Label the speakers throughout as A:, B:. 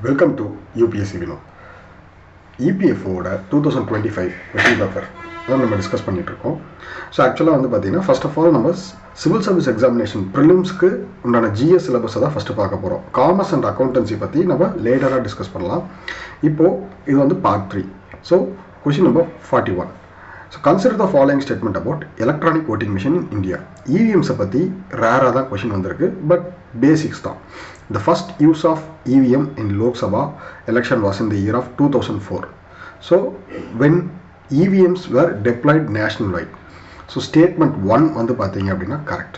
A: Welcome to UPSC Vino. EPFO 2025 question paper நம்ம discuss பண்ணிட்டு இருக்கோம். ஸோ ஆக்சுவலாக வந்து பார்த்தீங்கன்னா ஃபர்ஸ்ட் ஆஃப் ஆல் நம்ம சிவில் சர்வீஸ் எக்ஸாமினேஷன் ப்ரிலிம்ஸ்க்கு உண்டான ஜிஎஸ் சிலபஸை தான் ஃபஸ்ட்டு பார்க்க போகிறோம். காமர்ஸ் அண்ட் அக்கௌண்டன்சி பற்றி நம்ம லேட்டராக டிஸ்கஸ் பண்ணலாம். இப்போது இது வந்து part 3. So question number 41. So consider the following statement about electronic voting machine in India. இவிஎம்ஸை பற்றி ரேராக தான் கொஷின் வந்திருக்கு, பட் பேசிக்ஸ் தான். The first use of EVM in Lok Sabha election was in the year of 2004. So when EVMs were deployed nationwide. So statement 1 வந்து பார்த்தீங்க அப்படின்னா correct.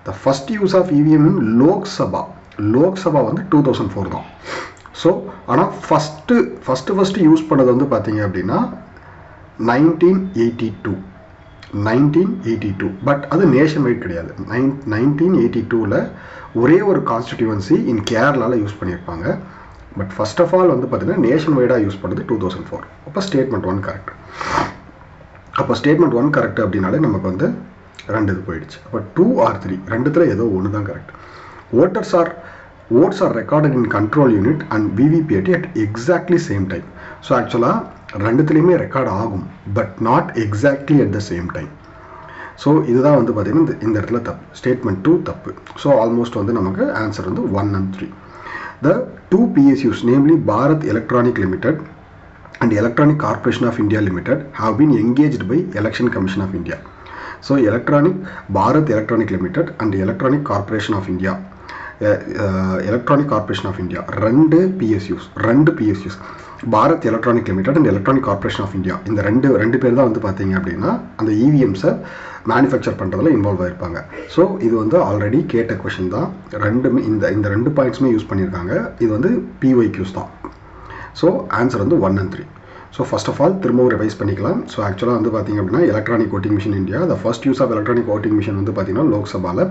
A: The first use of EVM in Lok Sabha வந்து 2004 தான். So ஆனால் first use பண்ணது வந்து பார்த்தீங்க அப்படின்னா 1982. பட் அது நேஷன் வைட் கிடையாது. 1982ல் ஒரே ஒரு கான்ஸ்டிடியூவன்சி இன் கேரளாவில் யூஸ் பண்ணியிருப்பாங்க. பட் ஃபர்ஸ்ட் ஆஃப் ஆல் வந்து பார்த்தீங்கன்னா நேஷன் வைடாக யூஸ் பண்ணது 2004. அப்போ ஸ்டேட்மெண்ட் 1 கரெக்ட். அப்போ ஸ்டேட்மெண்ட் 1 கரெக்ட் அப்படின்னாலே நமக்கு வந்து 2 இது போயிடுச்சு. அப்போ 2 or 3 ரெண்டுத்தில் ஏதோ ஒன்று தான் correct. votes are recorded in control unit and VVPAT at exactly same time. So ஆக்சுவலாக ரெண்டுத்துலேயுமே ரெக்கார்ட் ஆகும், but not exactly at the same time. So இதுதான் வந்து பார்த்தீங்கன்னா இந்த இடத்துல தப்பு. ஸ்டேட்மெண்ட் 2 தப்பு. ஸோ ஆல்மோஸ்ட் வந்து நமக்கு ஆன்சர் வந்து 1 and 3. The 2 PSUs, namely Bharat Electronic Limited and Electronic Corporation of India Limited, have been engaged by Election Commission of India. So Bharat Electronic Limited and Electronic Corporation of India, ரெண்டு PSUs Bharat electronic limited and electronic corporation of India, இந்த ரெண்டு பேர் தான் வந்து பார்த்தீங்க அப்படின்னா அந்த இவிஎம்ஸை மேனுஃபேக்சர் பண்ணுறதுல இன்வால்வ் ஆகிருப்பாங்க. ஸோ இது வந்து ஆல்ரெடி கேட்ட கொஷின் தான். இந்த ரெண்டு பாயிண்ட்ஸுமே யூஸ் பண்ணியிருக்காங்க. இது வந்து பிஒய்க்யூஸ் தான். ஸோ ஆன்சர் வந்து 1 and 3. So first of all திரும்பவும் ரிவைஸ் பண்ணிக்கலாம். ஸோ ஆக்சுவலாக வந்து பார்த்தீங்க அப்படின்னா electronic voting machine India, the first use of electronic voting machine வந்து பார்த்தீங்கன்னா லோக்சபாவில்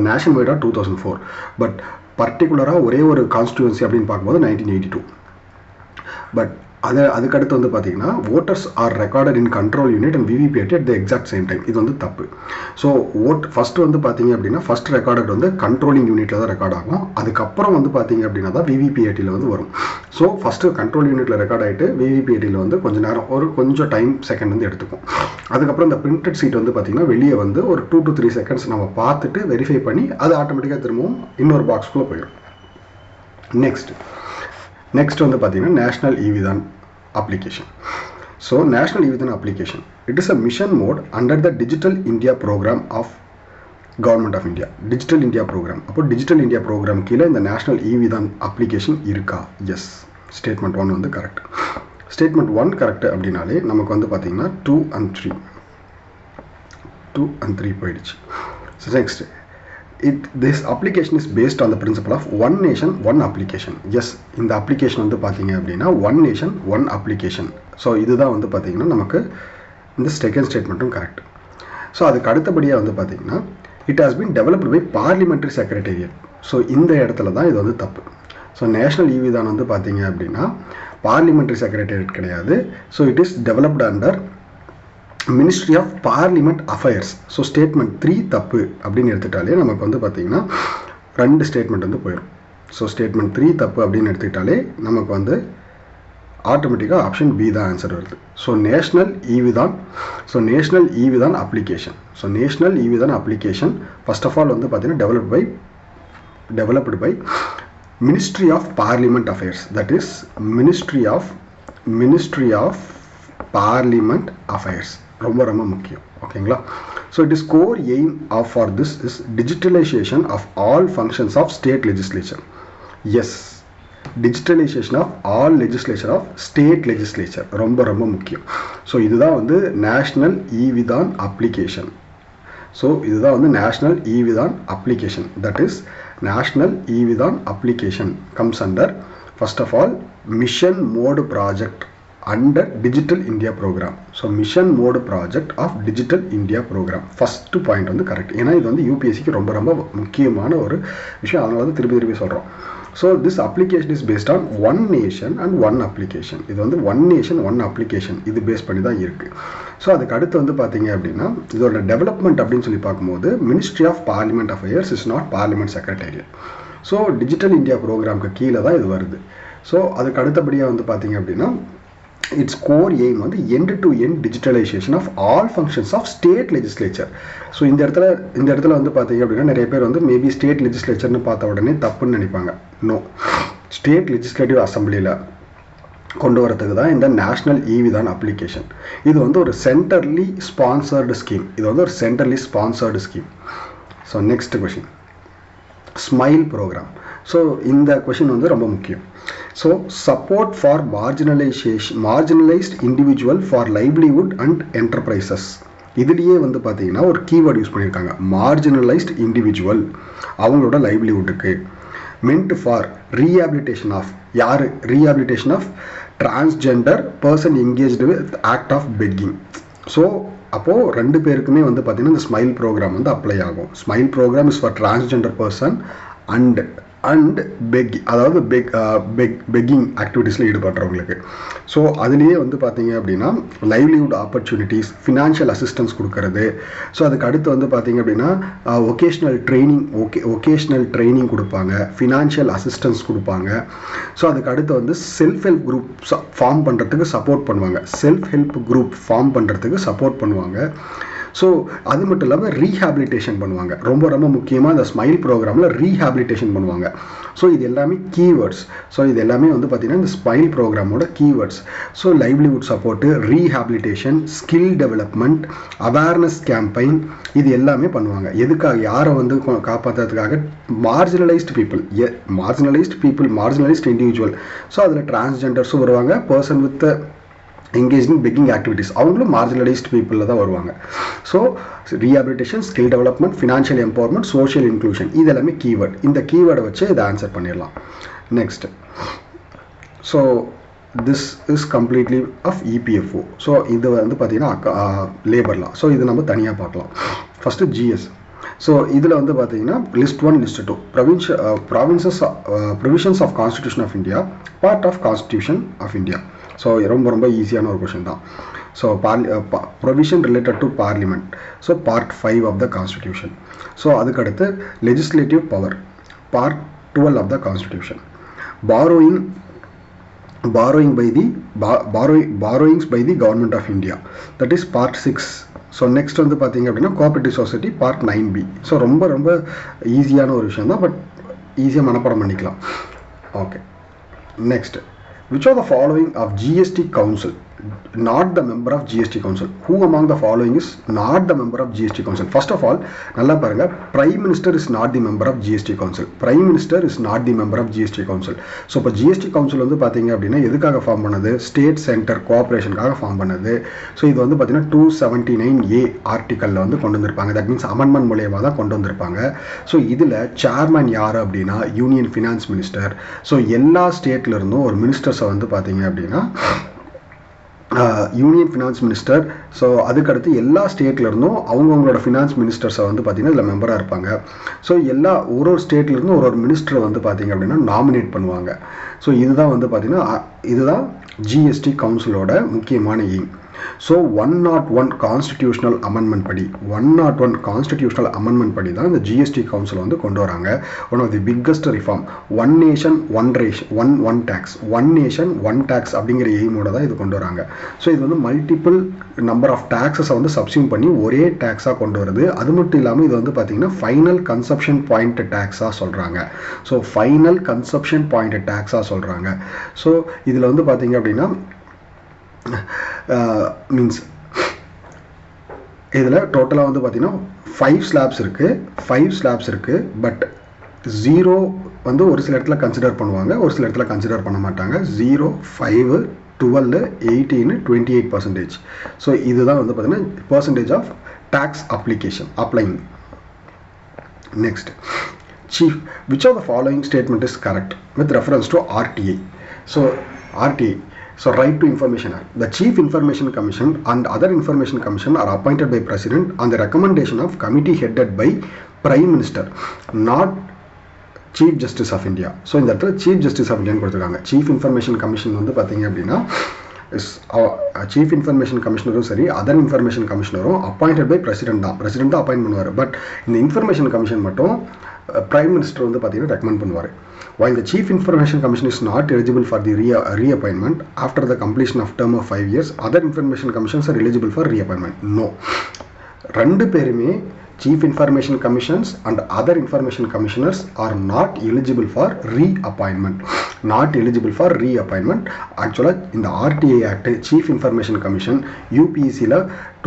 A: நேஷன் வைடாக 2004. பட் பர்டிகுலராக ஒரே ஒரு கான்ஸ்டியூவன்சி அப்படின்னு பார்க்கும்போது 1982. பட் அதுக்கடுத்து வந்து பார்த்தீங்கன்னா voters are recorded in control unit and VVPAT at the exact same time. இது வந்து தப்பு. ஸோ ஃபஸ்ட்டு வந்து பார்த்தீங்க அப்படின்னா ஃபஸ்ட் ரெக்கார்டட் வந்து கண்ட்ரோலிங் யூனிட்டில் தான் ரெக்கார்ட் ஆகும். அதுக்கப்புறம் வந்து பார்த்தீங்க அப்படின்னா தான் VVPATயில் வந்து வரும். ஸோ ஃபஸ்ட்டு கண்ட்ரோல் யூனிட்டில் ரெக்கார்ட் ஆகிட்டு VVPATயில் வந்து கொஞ்சம் டைம் செகண்ட் வந்து எடுத்துக்கும். அதுக்கப்புறம் இந்த பிரிண்டட் சீட் வந்து பார்த்தீங்கன்னா வெளியே வந்து ஒரு 2 to 3 செகண்ட்ஸ் நம்ம பார்த்துட்டு வெரிஃபை பண்ணி அது ஆட்டோமேட்டிக்காக திரும்பவும் இன்னொரு பாக்ஸ்குள்ளே போயிடும். நெக்ஸ்ட் வந்து பார்த்தீங்கன்னா national eVidhan application. So national eVidhan application, it is a mission mode under the digital India programme of government of India. Digital India programme. அப்போ டிஜிட்டல் இந்தியா ப்ரோக்ராம் கீழே இந்த நேஷனல் இவிதான் அப்ளிகேஷன் இருக்கா? எஸ். ஸ்டேட்மெண்ட் 1 வந்து கரெக்ட். ஸ்டேட்மெண்ட் 1 கரெக்ட் அப்படின்னாலே நமக்கு வந்து பார்த்தீங்கன்னா 2 and 3 போயிடுச்சு. So next, this application is based on the principle of one nation one application. Yes, இந்த அப்ளிகேஷன் வந்து பார்த்தீங்க அப்படின்னா one nation one application. So இதுதான் வந்து பார்த்தீங்கன்னா நமக்கு இந்த செகண்ட் ஸ்டேட்மெண்ட்டும் கரெக்ட். ஸோ அதுக்கு அடுத்தபடியாக வந்து பார்த்தீங்கன்னா it has been developed by parliamentary secretariat. So இந்த இடத்துல தான் இது வந்து தப்பு. ஸோ நேஷனல் இவிதான் வந்து பார்த்தீங்க அப்படின்னா பார்லிமெண்ட்ரி செக்ரட்டரியேட் கிடையாது. So it is developed under ministry of parliament affairs. So statement 3 தப்பு அப்படின்னு எடுத்துக்கிட்டாலே நமக்கு வந்து பார்த்தீங்கன்னா 2 ஸ்டேட்மெண்ட் வந்து போயிடும். ஸோ ஸ்டேட்மெண்ட் 3 தப்பு அப்படின்னு எடுத்துக்கிட்டாலே நமக்கு வந்து ஆட்டோமேட்டிக்காக ஆப்ஷன் பி தான் ஆன்சர் வருது. So national eVidhan application first of all வந்து பார்த்தீங்கன்னா developed by ministry of parliament affairs, that is ministry of parliament affairs. ரொம்ப முக்கியம். ஓகேங்களா? So it is core aim of for this is digitalisation of all functions of state legislature. Yes, digitalisation of all legislature of state legislature ரொம்ப முக்கியம். So இதுதான் வந்து national eVidhan application. So இதுதான் வந்து national eVidhan application. That is national eVidhan application comes under first of all mission mode project under Digital India Program. So Mission Mode Project of Digital India Program. First point வந்து correct. ஏன்னா இது வந்து யூபிஎஸ்சிக்கு ரொம்ப முக்கியமான ஒரு விஷயம். அதனால தான் திருப்பி சொல்கிறோம். So this application is based on one nation and one application. இது வந்து ஒன் நேஷன் ஒன் அப்ளிகேஷன் இது பேஸ் பண்ணி தான் இருக்குது. ஸோ அதுக்கு அடுத்து வந்து பார்த்தீங்க அப்படின்னா இதோட டெவலப்மெண்ட் அப்படின்னு சொல்லி பார்க்கும்போது ministry of parliament affairs is not parliament secretariat. So digital India ப்ரோக்ராமுக்கு கீழே தான் இது வருது. ஸோ அதுக்கு அடுத்தபடியாக வந்து பார்த்தீங்க அப்படின்னா இட்ஸ் கோர் எய்ம் வந்து end to end digitalisation of all functions of state legislature. So இந்த இடத்துல வந்து பார்த்தீங்க அப்படின்னா நிறைய பேர் வந்து மேபி ஸ்டேட் லெஜிஸ்லேச்சர்னு பார்த்த உடனே தப்புன்னு நினைப்பாங்க. நோ, ஸ்டேட் லெஜிஸ்லேட்டிவ் அசம்பிளியில் கொண்டு வரதுக்கு தான் இந்த நேஷனல் ஈவிதான் அப்ளிகேஷன். இது வந்து ஒரு centrally sponsored scheme. So next question, SMILE programme. So இந்த கொஷின் வந்து ரொம்ப முக்கியம். So support for marginalised individual for livelihood and enterprises. இதுலேயே வந்து பார்த்தீங்கன்னா ஒரு கீவேர்டு யூஸ் பண்ணியிருக்காங்க, மார்ஜினலைஸ்ட் இண்டிவிஜுவல், அவங்களோட லைவ்லிஹுட்டுக்கு. மென்ட் for rehabilitation of transgender person engaged with act of begging. So அப்போது ரெண்டு பேருக்குமே வந்து பார்த்தீங்கன்னா இந்த ஸ்மைல் ப்ரோக்ராம் வந்து அப்ளை ஆகும். SMILE programme is for transgender person and begging ஆக்டிவிட்டீஸில் ஈடுபடுறவங்களுக்கு. So அதுலேயே வந்து பார்த்தீங்க அப்படின்னா லைவ்லிஹுட் ஆப்பர்ச்சுனிட்டிஸ், ஃபினான்ஷியல் அசிஸ்டன்ஸ் கொடுக்கறது. ஸோ அதுக்கு அடுத்து வந்து பார்த்தீங்க அப்படின்னா ஒகேஷ்னல் ட்ரைனிங் கொடுப்பாங்க, ஃபினான்ஷியல் அசிஸ்டன்ஸ் கொடுப்பாங்க. ஸோ அதுக்கு அடுத்து வந்து செல்ஃப் ஹெல்ப் குரூப் ஃபார்ம் பண்ணுறதுக்கு சப்போர்ட் பண்ணுவாங்க. ஸோ அது மட்டும் இல்லாமல் ரீஹாபிலிட்டேஷன் பண்ணுவாங்க. ரொம்ப ரொம்ப முக்கியமாக இந்த ஸ்மைல் ப்ரோக்ராமில் ரீஹாபிலிட்டேஷன் பண்ணுவாங்க. ஸோ இது எல்லாமே கீவேர்ட்ஸ். ஸோ இது எல்லாமே வந்து பார்த்திங்கன்னா இந்த ஸ்மைல் ப்ரோக்ராமோட keywords. So livelihood support, rehabilitation, skill development, awareness campaign, இது எல்லாமே பண்ணுவாங்க. எதுக்காக? யாரை வந்து காப்பாற்றுறதுக்காக? Marginalised individual. ஸோ அதில் டிரான்ஸ்ஜெண்டர்ஸும் வருவாங்க, person with engaged in begging activities, அவங்களும் marginalized people தான் வருவாங்க. So rehabilitation, skill development, financial empowerment, social inclusion, இது எல்லாமே கீவேர்ட். இந்த கீவேர்டை வச்சு இதை ஆன்சர் பண்ணிடலாம். Next, so this is completely of EPFO. So இது வந்து பார்த்தீங்கன்னா லேபர் லா. ஸோ இது நம்ம தனியாக பார்க்கலாம். First GS. ஸோ இதில் வந்து பார்த்தீங்கன்னா list 1, list 2, provisions of constitution of India, part of constitution of India. So ரொம்ப ரொம்ப ஈஸியான ஒரு கொஷின் தான். So provision related to parliament. So part 5 of the constitution. So அதுக்கடுத்து legislative power, part 12 of the constitution. borrowings by the government of India, that is part 6. So next வந்து பார்த்தீங்க அப்படின்னா cooperative society, part 9B. So ரொம்ப ரொம்ப ஈஸியான ஒரு விஷயம் தான், பட் ஈஸியாக மனப்பாடம் பண்ணிக்கலாம். Okay, next, which of the following of GST Council not the member of GST Council? Who among the following is not the member of GST Council? First of all, நல்லா பாருங்க, Prime Minister is not the member of GST Council. Prime Minister is not the member of GST Council. So இப்போ GST Council வந்து பார்த்தீங்க அப்படின்னா எதுக்காக form பண்ணது? State centre கோஆப்ரேஷனுக்காக form பண்ணது. So இது வந்து பார்த்தீங்கன்னா 279A ஆர்டிக்கலில் வந்து கொண்டு வந்திருப்பாங்க. தட் மீன்ஸ் அமெண்ட்மெண்ட் மூலியமாக தான் கொண்டு வந்திருப்பாங்க. ஸோ இதில் சேர்மன் யார் அப்படின்னா யூனியன் ஃபினான்ஸ் மினிஸ்டர். ஸோ எல்லா ஸ்டேட்ல இருந்தும் ஒரு மினிஸ்டர்ஸை வந்து பார்த்தீங்க அப்படின்னா யூனியன் ஃபினான்ஸ் மினிஸ்டர். ஸோ அதுக்கடுத்து எல்லா ஸ்டேட்ல இருந்தும் அவங்கவுங்களோட ஃபினான்ஸ் மினிஸ்டர்ஸை வந்து பார்த்தீங்கன்னா இதில் மெம்பராக இருப்பாங்க. ஸோ ஒரு ஸ்டேட்ல இருந்தும் ஒரு மினிஸ்டரை வந்து பார்த்தீங்க அப்படின்னா நாமினேட் பண்ணுவாங்க. ஸோ இதுதான் வந்து பார்த்தீங்கன்னா இதுதான் ஜிஎஸ்டி கவுன்சிலோட முக்கியமான எய்ம். ஸோ 101 கான்ஸ்டிடியூஷனல் அமெண்ட்மெண்ட் படி 101 கான்ஸ்டிடியூஷனல் அமெண்ட்மெண்ட் படி தான் இந்த ஜிஎஸ்டி கவுன்சில் வந்து கொண்டு வராங்க. One of the biggest reform, one nation one tax அப்படிங்கிற எய்மோட தான் இது கொண்டு வராங்க. ஸோ இது வந்து மல்டிபிள் நம்பர் ஆஃப் டேக்ஸஸை வந்து சப்ஸ்டியூட் பண்ணி ஒரே டேக்ஸாக கொண்டு வருது. அது மட்டும் இல்லாமல் இது வந்து பார்த்தீங்கன்னா ஃபைனல் கன்சப்ஷன் பாயிண்ட் டேக்ஸாக சொல்கிறாங்க. ஸோ ஃபைனல் கன்சப்ஷன் பாயிண்ட் டேக்ஸாக சொல்கிறாங்க. ஸோ இதில் வந்து பார்த்தீங்க அப்படின்னா மீன்ஸ் இதில் டோட்டலாக வந்து பார்த்தீங்கன்னா 5 ஸ்லாப்ஸ் இருக்குது. பட் 0 வந்து ஒரு சில இடத்துல கன்சிடர் பண்ணுவாங்க, ஒரு சில இடத்துல கன்சிடர் பண்ண மாட்டாங்க. 0, 5, 12, 18, 28%. ஸோ இதுதான் வந்து பார்த்தீங்கன்னா percentage of tax applying. Next, chief, which of the following statement is correct with reference to RTA? ஸோ RTA, so Right to Information Act. The Chief Information Commission and other Information Commission are appointed by President on the recommendation of committee headed by Prime Minister, not Chief Justice of India. So இந்த இடத்துல Chief Justice of India கொடுத்துருக்காங்க. Chief Information Commission வந்து பார்த்தீங்க அப்படின்னா chief information கமிஷனரும் சரி other information கமிஷனரும் appointed by president தான் அப்பாயின்ட் பண்ணுவார். பட் இந்த இன்ஃபர்மேஷன் கமிஷன் மட்டும் பிரைம் மினிஸ்டர் வந்து பார்த்தீங்கன்னா ரெக்கமெண்ட் பண்ணுவார். While the Chief Information Commission is not eligible for the reappointment after the completion of term of 5 years, other information commissions are eligible for reappointment. No. ரெண்டு பேருமே Chief Information Commissions and other information commissioners are not eligible for reappointment. Not eligible for reappointment. Actually, in the RTA Act, Chief Information Commission, UPSC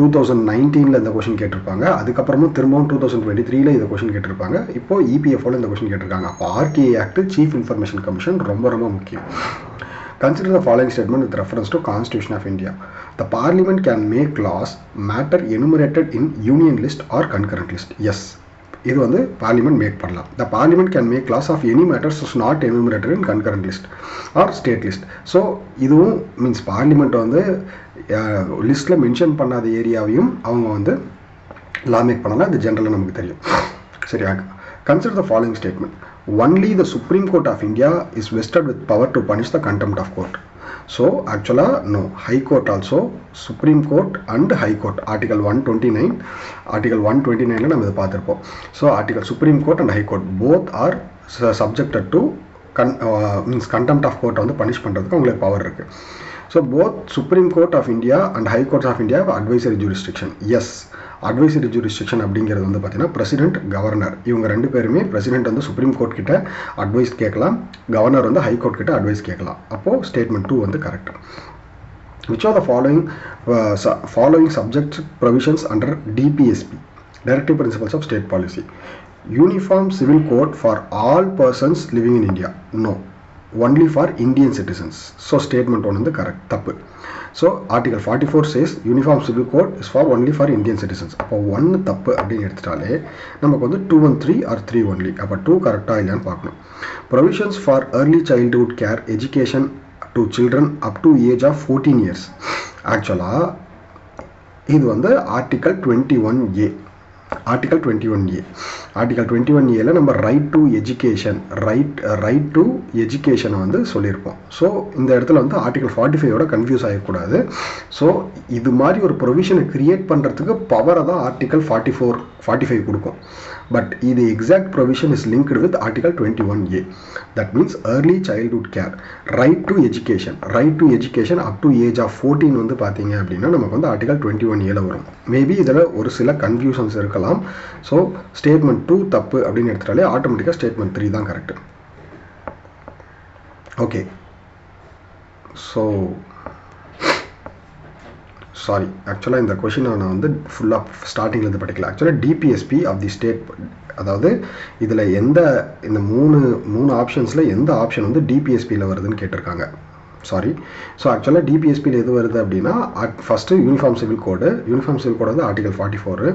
A: 2019 இந்த question கேட்டிருப்பாங்க. அதுக்கப்புறமும் திரும்பவும் 2023 இந்த question கேட்டிருப்பாங்க. இப்போ EPFO இந்த கொஸ்டின் கேட்டிருக்காங்க. அப்போ RTA Act, Chief Information Commission ரொம்ப ரொம்ப முக்கியம். Consider the following statement with reference to Constitution of India. The Parliament can make laws matter enumerated in Union list or concurrent list. Yes. இது வந்து Parliament make பண்ணலாம். The Parliament can make laws of any matters is not enumerated in concurrent list or state list. So இதுவும் means Parliament வந்து லிஸ்ட்ல mention பண்ணாத ஏரியாவையும் அவங்க வந்து லா make பண்ணலாம். இது ஜெனரலாக நமக்கு தெரியும். சரியா? Consider the following statement. Only the Supreme Court of India is vested with power to punish the contempt of court. So actually no, High Court also, Supreme Court and High Court, Article 129, Article 129 நம்ம இதை பார்த்திருப்போம். So Article Supreme Court and High Court both are subjected to means contempt of court வந்து punish பண்ணுறதுக்கு உங்களுக்கு power இருக்கு. So both Supreme Court of India and High Court of India have advisory jurisdiction. Yes. Advisory jurisdiction அப்படிங்கிறது வந்து பார்த்தீங்கன்னா president governor இவங்க ரெண்டு பேருமே பிரசிடென்ட் வந்து சுப்ரீம் கோர்ட் கிட்ட அட்வைஸ் கேட்கலாம், கவர்னர் வந்து ஹை கோர்ட் கிட்ட அட்வைஸ் கேட்கலாம். அப்போது ஸ்டேட்மெண்ட் 2 வந்து correct. Which are the following subject provisions under DPSP, Directive Principles of State Policy? Uniform Civil Code for all persons living in India. No. Only for Indian citizens. So statement 1 is correct. Tappu. So Article 44 says Uniform Civil Code is for only for Indian citizens. அப்போ 1 தப்பு அப்படின்னு எடுத்துட்டாலே நமக்கு வந்து 2 and 3 or 3 only. அப்போ 2 கரெக்டாக இல்லையான்னு பார்க்கணும். Provisions for early childhood care education to children up to age of 14 years. Actually இது வந்து Article 21A. Article 21A. Article 21A நம்ம right to education right to எஜுகேஷனை வந்து சொல்லியிருப்போம். ஸோ இந்த இடத்துல வந்து ஆர்டிகல் 45ஓட கன்ஃபியூஸ் ஆகக்கூடாது. ஸோ இது மாதிரி ஒரு ப்ரொவிஷனை கிரியேட் பண்ணுறதுக்கு பவரை தான் ஆர்டிகல் 45 கொடுக்கும். பட் இது exact provision is linked with article 21A. That means early childhood care right to education up to age of 14 வந்து பார்த்தீங்க அப்படின்னா நமக்கு வந்து ஆர்டிகல் 21A வரும். மேபி இதில் ஒரு சில கன்ஃபியூஷன்ஸ் இருக்கலாம். ஸோ ஸ்டேட்மெண்ட் 2 தப்பு அப்படின்னு எடுத்துட்டாலே ஆட்டோமேட்டிக்காக ஸ்டேட்மெண்ட் 3 தான் கரெக்ட். ஓகே. ஸோ சாரி, ஆக்சுவலாக இந்த கொஷினை நான் வந்து ஃபுல்லாக ஸ்டார்டிங்லேருந்து படிக்கல. ஆக்சுவலாக டிபிஎஸ்பி ஆஃப் தி ஸ்டேட், அதாவது இதில் இந்த மூணு ஆப்ஷன்ஸில் எந்த ஆப்ஷன் வந்து டிபிஎஸ்பியில் வருதுன்னு கேட்டிருக்காங்க. சாரி. ஸோ ஆக்சுவலாக டிபிஎஸ்பியில் எது வருது அப்படின்னா ஃபஸ்ட்டு யூனிஃபார்ம் சிவில் கோடு வந்து ஆர்டிகல் 44.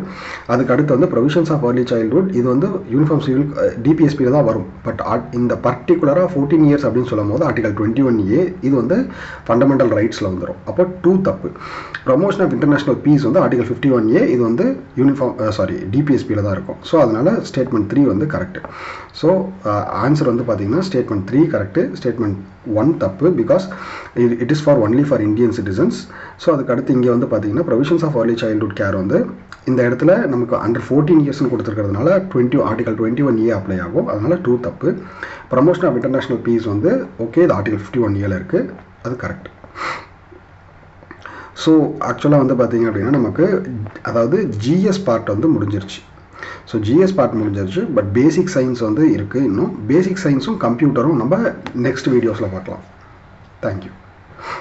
A: அதுக்கு அடுத்து வந்து ப்ரொவிஷன்ஸ் ஆஃப் ஏர்லி சைல்ட்ஹுட் இது வந்து யூனிஃபார்ம் சிவில் டிபிஎஸ்பியில் தான் வரும். பட் இந்த பர்டிகுலராக 14 இயர்ஸ் அப்படின்னு சொல்லும் போது ஆர்டிகல் 21A இது வந்து ஃபண்டமெண்டல் ரைட்ஸில் வந்துடும். அப்போ 2 தப்பு. ப்ரமோஷன் ஆஃப் இன்டர்நேஷனல் பீஸ் வந்து ஆர்டிகல் 51A இது வந்து டிபிஎஸ்பியில் தான் இருக்கும். ஸோ அதனால் ஸ்டேட்மெண்ட் 3 வந்து கரெக்ட். ஸோ ஆன்சர் வந்து பார்த்தீங்கன்னா ஸ்டேட்மெண்ட் 3 கரெக்டு, ஸ்டேட்மெண்ட் 1 தப்பு. Because it is for only for Indian citizens. So அதுக்கு அடுத்து இங்கே வந்து பார்த்தீங்கன்னா provisions of early childhood care வந்து இந்த இடத்துல நமக்கு அண்டர் 14 இயர்ஸ்னு கொடுத்துருக்கிறதுனால ஆர்டிகல் 21A அப்ளை ஆகும். அதனால் 2 தப்பு. ப்ரமோஷன் ஆஃப் இன்டர்நேஷனல் பீஸ் வந்து ஓகே, இது ஆர்டிகல் 51A இருக்குது, அது கரெக்ட். ஸோ ஆக்சுவலாக வந்து பார்த்தீங்க அப்படின்னா நமக்கு அதாவது ஜிஎஸ் பார்ட் வந்து முடிஞ்சிருச்சு. ஸோ ஜிஎஸ் பார்ட் முடிஞ்சிருச்சு. பட் பேசிக் சயின்ஸ் வந்து இருக்குது. இன்னும் பேசிக் சயின்ஸும் கம்ப்யூட்டரும் நம்ம நெக்ஸ்ட் வீடியோஸில் பார்க்கலாம். தேங்க்யூ.